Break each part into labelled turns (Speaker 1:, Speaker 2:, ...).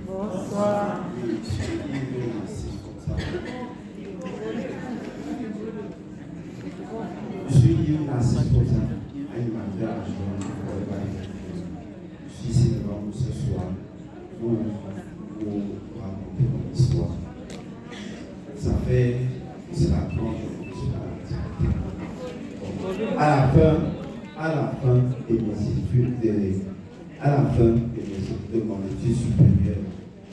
Speaker 1: Bonsoir.
Speaker 2: Je suis Narcisse Posa, animateur à je suis ici devant vous ce soir pour vous raconter mon histoire. Ça fait, c'est la grande que je suis à la fin de mes études, à la fin de mon étude supérieure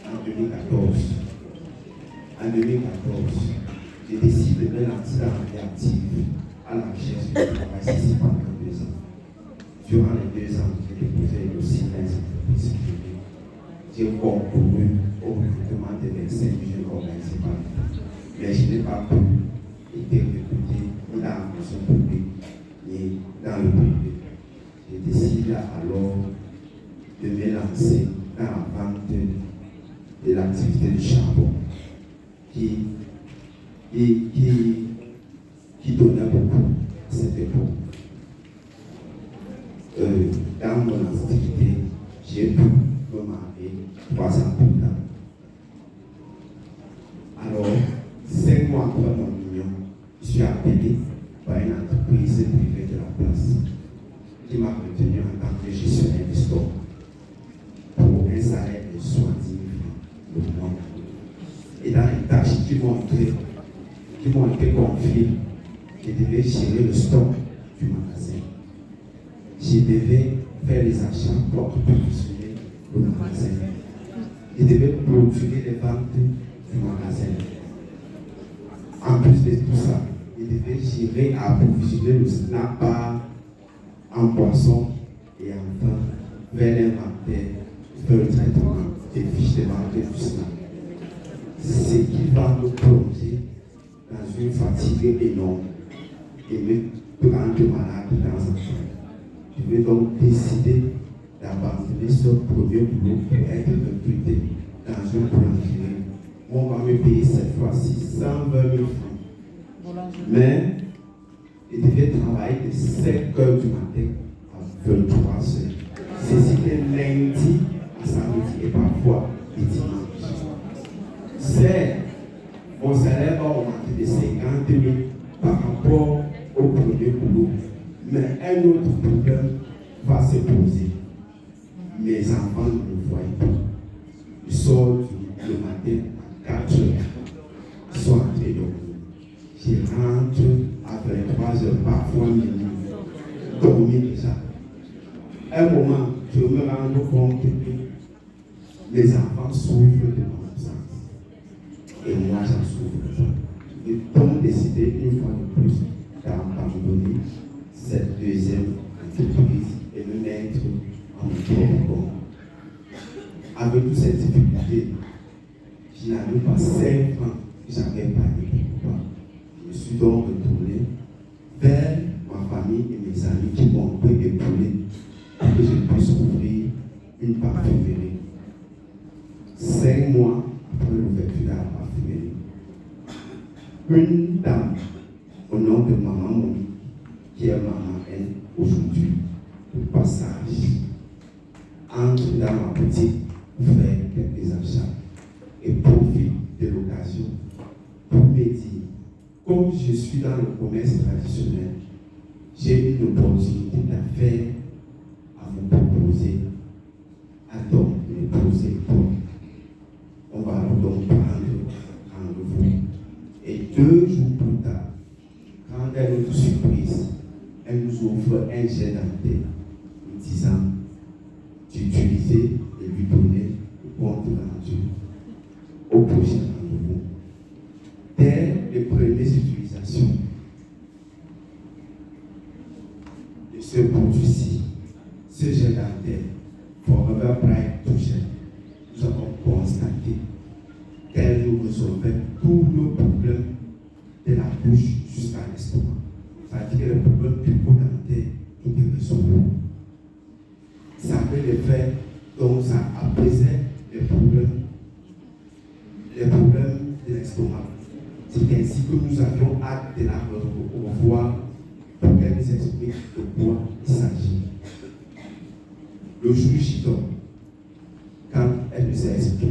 Speaker 2: en 2014, j'ai décidé de me lancer dans la vie active à la recherche de travail ici pendant 2 ans. Durant les 2 ans, j'ai déposé le dossier dans les entreprises privées. J'ai concouru au recrutement de médecins que j'ai organisé par l'État. Mais je n'ai pas pu être recruté ni dans la fonction publique ni dans le privé. J'ai décidé alors de me lancer dans la vente de l'activité du charbon qui donnait beaucoup à cette époque. Dans mon activité, j'ai pu me marier 3 ans plus tard. Alors, 5 mois après mon union, je suis appelé par une entreprise privée de la place qui m'a retenu en tant que gestionnaire de stock pour un salaire de 70 000 francs le mois. Et dans les tâches qui m'ont été confiées, je devais gérer le stock du magasin. Je devais faire les achats pour positionner le magasin. Je devais clôturer les ventes du magasin. En plus de tout ça, je devais gérer à approvisionner le snack bar en boisson et enfin faire l'inventaire, faire le traitement des fiches de vente du snack. Ce qui va nous plonger dans une fatigue énorme et me rendre malade de temps en temps. Je vais donc décider d'abandonner ce premier boulot pour être recruté dans une boulangerie où on va me payer cette fois-ci 120 000 francs. Mais je devais travailler de 5 heures du matin à 23 heures. C'était lundi à samedi et parfois les dimanches. C'est mon salaire va augmenter de 50 000 par rapport au premier boulot. Mais un autre problème va se poser. Mes enfants ne me voient pas. Ils sortent le matin à 4 heures. Ils sont en train de dormir. Je rentre à 23 heures, parfois minuit. Dormir déjà. À un moment, je me rends compte que mes enfants souffrent de mon absence. Et moi, j'en souffre pas. J'ai donc décidé une fois de plus d'abandonner cette deuxième entreprise et me mettre en propre compte. Avec toutes ces difficultés, je n'avais pas 5 francs que j'avais payé pour moi. Je me suis donc retourné vers ma famille et mes amis qui m'ont épaulé pour que je puisse ouvrir une parfumerie. 5 mois après l'ouverture de la parfumerie, une dame au nom de Maman Monique, qui est Maman N aujourd'hui, au passage, entre dans ma boutique pour faire quelques achats et profite de l'occasion pour me dire, comme je suis dans le commerce traditionnel, j'ai une opportunité d'affaires à vous proposer. Donc, me poser pour. On va donc prendre rendez-vous. Et 2 jours plus tard, quand elle est notre surprise, elle nous offre un jet dentaire, nous disant d'utiliser et lui donner le compte rendu au prochain rendez-vous. Dès les premières utilisations de ce produit-ci, ce jet dentaire, Forever Bright Toucher, nous avons constaté qu'elle nous résolvait tous nos problèmes de la bouche jusqu'à l'estomac. C'est-à-dire que le problème bucco-dentaire était résolu. Ça avait l'effet, donc ça apaisait les problèmes de l'estomac. C'est ainsi que nous avions hâte de la revoir pour qu'elle nous explique de quoi il s'agit. Le jour J, quand elle nous a expliqué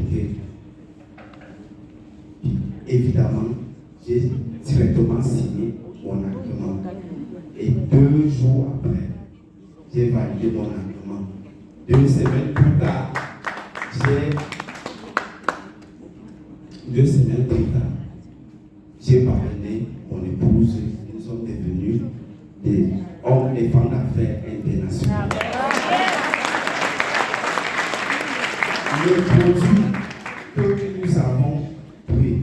Speaker 2: évidemment, j'ai directement signé mon agrément. Et 2 jours après, j'ai validé mon agrément. 2 semaines plus tard, j'ai parrainé mon épouse. Nous sommes devenus des hommes et femmes d'affaires internationaux. Le produit que nous avons pris,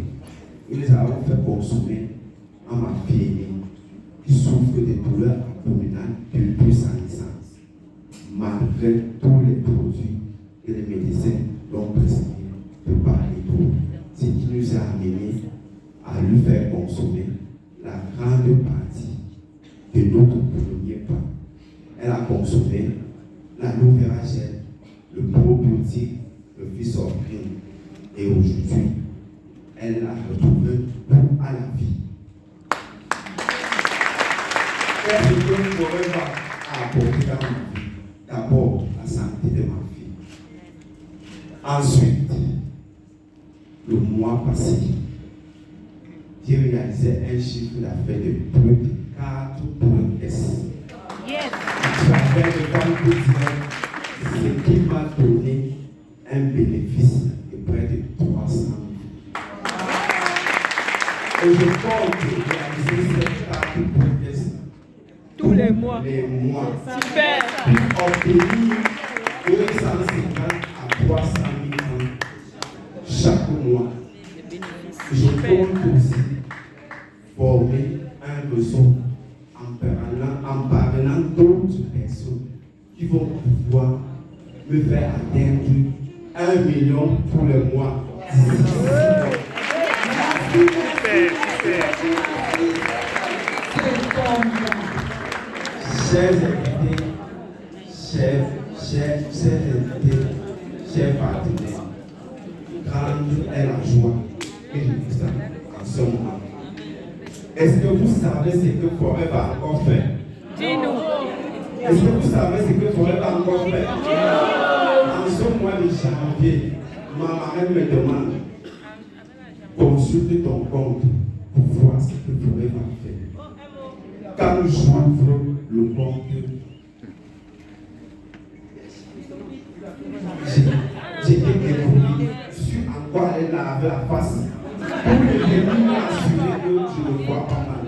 Speaker 2: nous les avons fait consommer à ma fille aînée qui souffre de douleurs abdominales depuis sa naissance, malgré tous les produits que les médecins l'ont prescrit de par les tours. Ce qui nous a amené à lui faire consommer la grande partie de notre premier pas. Elle a consommé la Novera Gel, le probiotique, le Physorpine, et aujourd'hui, elle a retrouvé tout à la vie. Qu'est-ce que je pourrais apporter dans ma vie? D'abord, la santé de ma fille. Ensuite, le mois passé, j'ai réalisé un chiffre d'affaires de plus de 4 points S. Yes. J'avais de banque direct, ce qui m'a donné un bénéfice de près de 300 000. Et je compte réaliser ces 4 points S
Speaker 1: tous les mois.
Speaker 2: Super. Pour obtenir 250 à 300 000 francs chaque mois. Je compte aussi former un réseau en parlant d'autres personnes qui vont pouvoir me faire atteindre 1 million pour le mois. Chers invités, chers partenaires, grande est la joie que je vous en ce moment. Est-ce que vous savez ce que Forever va encore faire?
Speaker 1: Dis-nous.
Speaker 2: Est-ce que vous savez ce que Forever va encore faire? En ce mois de janvier, ma marraine me demande, consulte ton compte pour voir ce que Forever va faire. Quand j'ouvre le compte, j'étais étonné sur en quoi elle avait la face. Pour me assurer que je ne vois pas mal.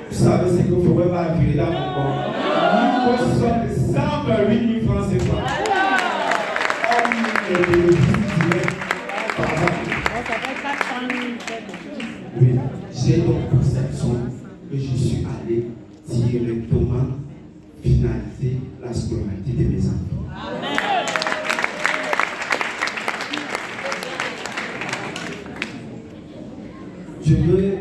Speaker 2: Vous savez ce que Forever va virer dans mon compte? Ce sont les 128 000 francs CFA. Oui, j'ai donc perception que je suis allé directement finaliser la scolarité de mes enfants. Amen. Je veux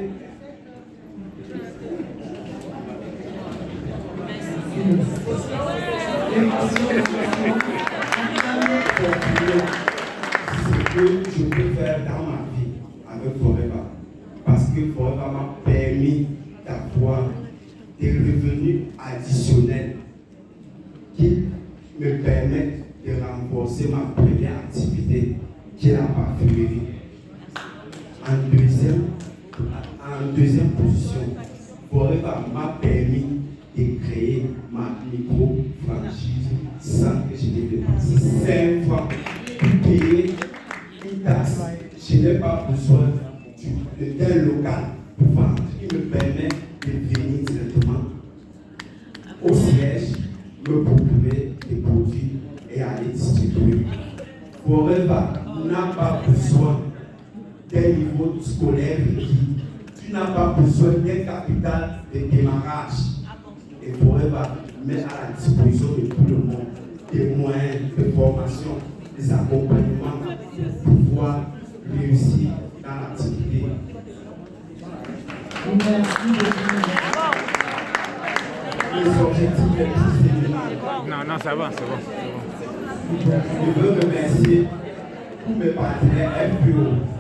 Speaker 2: ce que je peux faire dans ma vie avec Forever. Parce que Forever m'a permis d'avoir des revenus additionnels qui me permettent de renforcer ma première activité, qui est la parfumerie. En deuxième position, Forever m'a permis de créer ma micro-franchise sans que je n'ai dépensé 5 francs pour payer une taxe. Je n'ai pas besoin d'un local pour vendre, qui me permet de venir directement au siège, me procurer des produits et aller distribuer. Forever n'a pas besoin d'un niveau scolaire requis. Tu n'as pas besoin d'un capital de démarrage. Et Forever met à la disposition de tout le monde des moyens de formation, des accompagnements pour pouvoir réussir dans l'activité. Les objectifs les plus élevés.
Speaker 3: Non, ça va, c'est bon.
Speaker 2: Je veux remercier tous mes partenaires FPO.